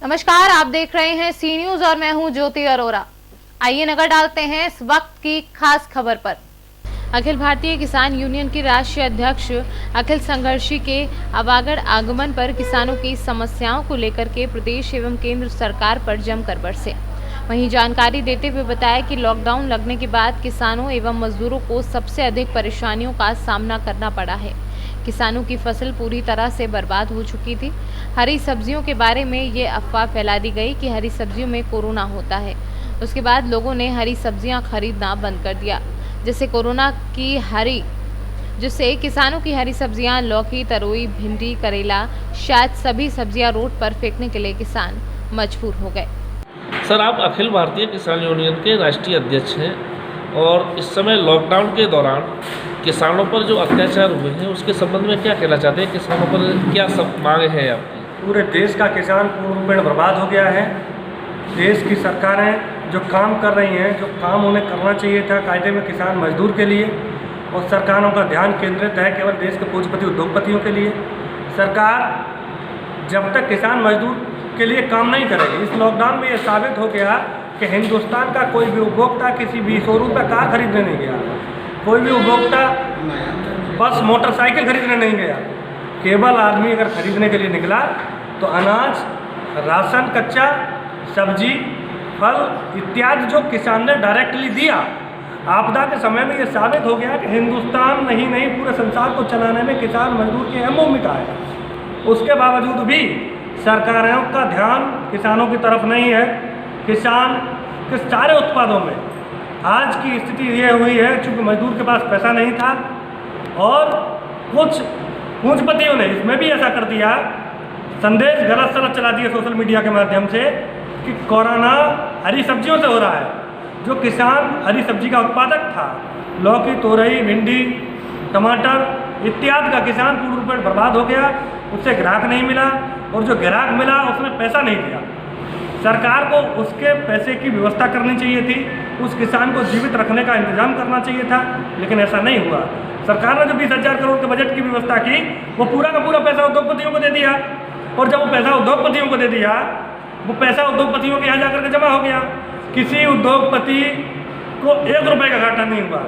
नमस्कार, आप देख रहे हैं सी न्यूज और मैं हूं ज्योति अरोरा। आइए नजर डालते हैं इस वक्त की खास खबर पर। अखिल भारतीय किसान यूनियन के राष्ट्रीय अध्यक्ष अखिल संघर्षी के अवागढ़ आगमन पर किसानों की समस्याओं को लेकर के प्रदेश एवं केंद्र सरकार पर जमकर बरसे। वहीं जानकारी देते हुए बताया कि लॉकडाउन लगने के बाद किसानों एवं मजदूरों को सबसे अधिक परेशानियों का सामना करना पड़ा है। किसानों की फसल पूरी तरह से बर्बाद हो चुकी थी। हरी सब्जियों के बारे में ये अफवाह फैला दी गई कि हरी सब्जियों में कोरोना होता है। उसके बाद लोगों ने हरी सब्जियां खरीदना बंद कर दिया, जिससे किसानों की हरी सब्जियां लौकी, तरोई, भिंडी, करेला, शायद सभी सब्जियां रोड पर फेंकने के लिए किसान मजबूर हो गए। सर, आप अखिल भारतीय किसान यूनियन के राष्ट्रीय अध्यक्ष हैं और इस समय लॉकडाउन के दौरान किसानों पर जो अत्याचार हुए हैं उसके संबंध में क्या कहना चाहते हैं? किसानों पर क्या सब मांग है आपकी? पूरे देश का किसान पूर्ण बर्बाद हो गया है। देश की सरकारें जो काम कर रही हैं, जो काम उन्हें करना चाहिए था कायदे में किसान मजदूर के लिए, और सरकारों का ध्यान केंद्रित है केवल देश के पूंजीपति उद्योगपतियों के लिए। सरकार जब तक किसान मजदूर के लिए काम नहीं करेगी, इस लॉकडाउन में ये साबित हो गया कि हिंदुस्तान का कोई भी उपभोक्ता किसी भी शोरूम पर कार खरीदने नहीं गया, कोई भी उपभोक्ता बस मोटरसाइकिल खरीदने नहीं गया। केवल आदमी अगर खरीदने के लिए निकला तो अनाज, राशन, कच्चा सब्जी, फल इत्यादि जो किसान ने डायरेक्टली दिया। आपदा के समय में ये साबित हो गया कि हिंदुस्तान नहीं पूरे संसार को चलाने में किसान मजदूर की अहम भूमिका है। उसके बावजूद भी सरकारों का ध्यान किसानों की तरफ नहीं है। किसान के सारे उत्पादों में आज की स्थिति ये हुई है, चूँकि मजदूर के पास पैसा नहीं था और कुछ पूंजीपतियों ने इसमें भी ऐसा कर दिया, संदेश गलत सलत चला दिया सोशल मीडिया के माध्यम से कि कोरोना हरी सब्जियों से हो रहा है। जो किसान हरी सब्जी का उत्पादक था, लौकी, तोरई, भिंडी, टमाटर इत्यादि का किसान पूर्ण रूप में बर्बाद हो गया। उससे ग्राहक नहीं मिला और जो ग्राहक मिला उसने पैसा नहीं दिया। सरकार को उसके पैसे की व्यवस्था करनी चाहिए थी, उस किसान को जीवित रखने का इंतजाम करना चाहिए था, लेकिन ऐसा नहीं हुआ। सरकार ने जो 20,000 करोड़ के बजट की व्यवस्था की, वो पूरा का पूरा पैसा उद्योगपतियों को दे दिया, और जब वो पैसा उद्योगपतियों को दे दिया, वो पैसा उद्योगपतियों के यहाँ जाकर के जमा हो गया। किसी उद्योगपति को 1 रुपये का घाटा नहीं हुआ।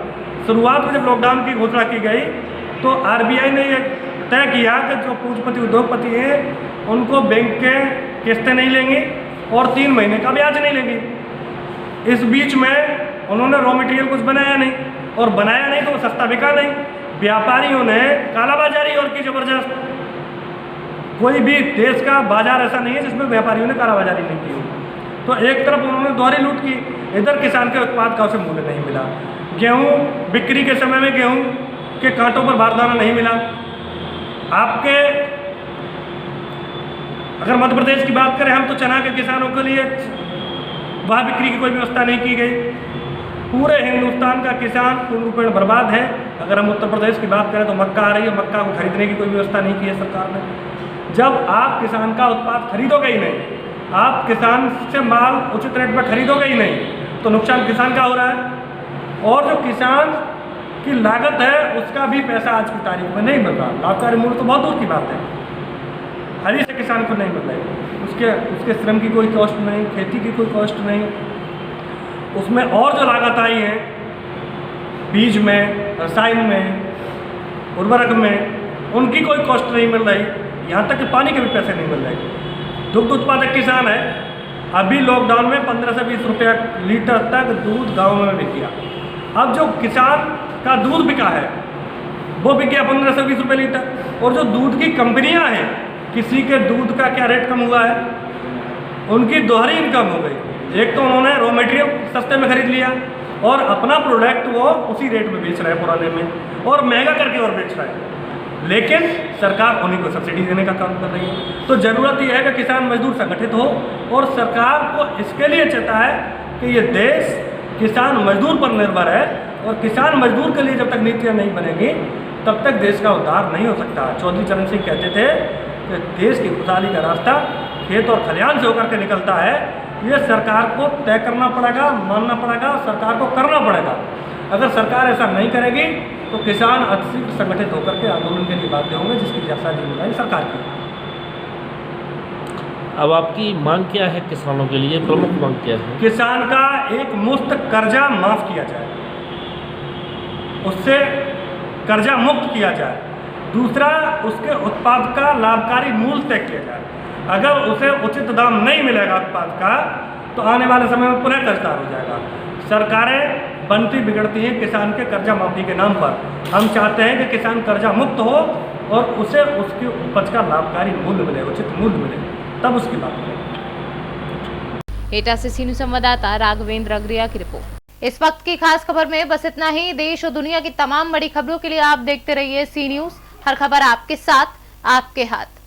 शुरुआत में जब लॉकडाउन की घोषणा की गई तो RBI ने ये तय किया कि जो पूंजीपति उद्योगपति हैं उनको बैंक के किस्तें नहीं लेंगे और 3 महीने का ब्याज नहीं लेंगे। इस बीच में उन्होंने रॉ मटेरियल कुछ बनाया नहीं, और बनाया नहीं तो वो सस्ता बिका नहीं। व्यापारियों ने कालाबाजारी और की जबरदस्त। कोई भी देश का बाजार ऐसा नहीं है जिसमें व्यापारियों ने कालाबाजारी नहीं की हो। तो एक तरफ उन्होंने दोहरी लूट की, इधर किसान के उत्पाद का उसे मूल्य नहीं मिला। गेहूँ बिक्री के समय में गेहूँ के कांटों पर बारदाना नहीं मिला। आपके अगर मध्य प्रदेश की बात करें हम, तो चना के किसानों के लिए वहाँ बिक्री की कोई व्यवस्था नहीं की गई। पूरे हिंदुस्तान का किसान पूर्ण रूप में बर्बाद है। अगर हम उत्तर प्रदेश की बात करें तो मक्का आ रही है, मक्का को खरीदने की कोई व्यवस्था नहीं की है सरकार ने। जब आप किसान का उत्पाद खरीदोगे ही नहीं, आप किसान से माल उचित रेट पर खरीदोगे ही नहीं, तो नुकसान किसान का हो रहा है। और जो किसान की लागत है उसका भी पैसा आज की तारीख में नहीं मिल रहा। लाभकारी मूल्य तो बहुत दूर की बात है, हरी से किसान को नहीं मिल रही। उसके श्रम की कोई कॉस्ट नहीं, खेती की कोई कॉस्ट नहीं, उसमें और जो लागत आई है बीज में, रसायन में, उर्वरक में, उनकी कोई कॉस्ट नहीं मिल रही। यहाँ तक कि पानी के भी पैसे नहीं मिल रहे। दुग्ध उत्पादक किसान है, अभी लॉकडाउन में 15 से 20 रुपया लीटर तक दूध गाँव में बिक गया। अब जो किसान का दूध बिका है वो बिक गया 15 से 20 रुपये लीटर। और जो दूध की कंपनियां हैं, किसी के दूध का क्या रेट कम हुआ है, उनकी दोहरी इनकम हो गई। एक तो उन्होंने रॉ मटेरियल सस्ते में खरीद लिया और अपना प्रोडक्ट वो उसी रेट में बेच रहा है पुराने में, और महंगा करके और बेच रहा है। लेकिन सरकार उन्हीं को सब्सिडी देने का काम कर रही है। तो ज़रूरत यह है कि किसान मजदूर संगठित हो, और सरकार को इसके लिए चेता है कि ये देश किसान मजदूर पर निर्भर है, और किसान मजदूर के लिए जब तक नीतियाँ नहीं बनेंगी तब तक देश का उद्धार नहीं हो सकता। चौधरी चरण सिंह कहते थे कि देश की खुशहाली का रास्ता खेत और खलिहान से होकर के निकलता है। ये सरकार को तय करना पड़ेगा, मानना पड़ेगा, सरकार को करना पड़ेगा। अगर सरकार ऐसा नहीं करेगी तो किसान अतिशीघ्र संगठित होकर के आंदोलन के लिए बाध्य होंगे, जिसकी जैसा जिम्मेदारी सरकार की। अब आपकी मांग क्या है किसानों के लिए, प्रमुख मांग क्या है? किसान का एक मुफ्त कर्जा माफ़ किया जाए, उससे कर्जा मुक्त किया जाए। दूसरा, उसके उत्पाद का लाभकारी मूल्य तय किया जाए। अगर उसे उचित दाम नहीं मिलेगा उत्पाद का तो आने वाले समय में पुनः कर्जदार हो जाएगा। सरकारें बनती बिगड़ती हैं किसान के कर्जा माफ़ी के नाम पर। हम चाहते हैं कि किसान कर्जा मुक्त हो और उसे उसकी उपज का लाभकारी मूल्य मिले, उचित मूल्य मिले, तब उसकी बात करें। एटा से सी न्यूज़ संवाददाता राघवेंद्र अग्रिया की रिपोर्ट। इस वक्त की खास खबर में बस इतना ही। देश और दुनिया की तमाम बड़ी खबरों के लिए आप देखते रहिए सी न्यूज़। हर खबर आपके साथ, आपके हाथ।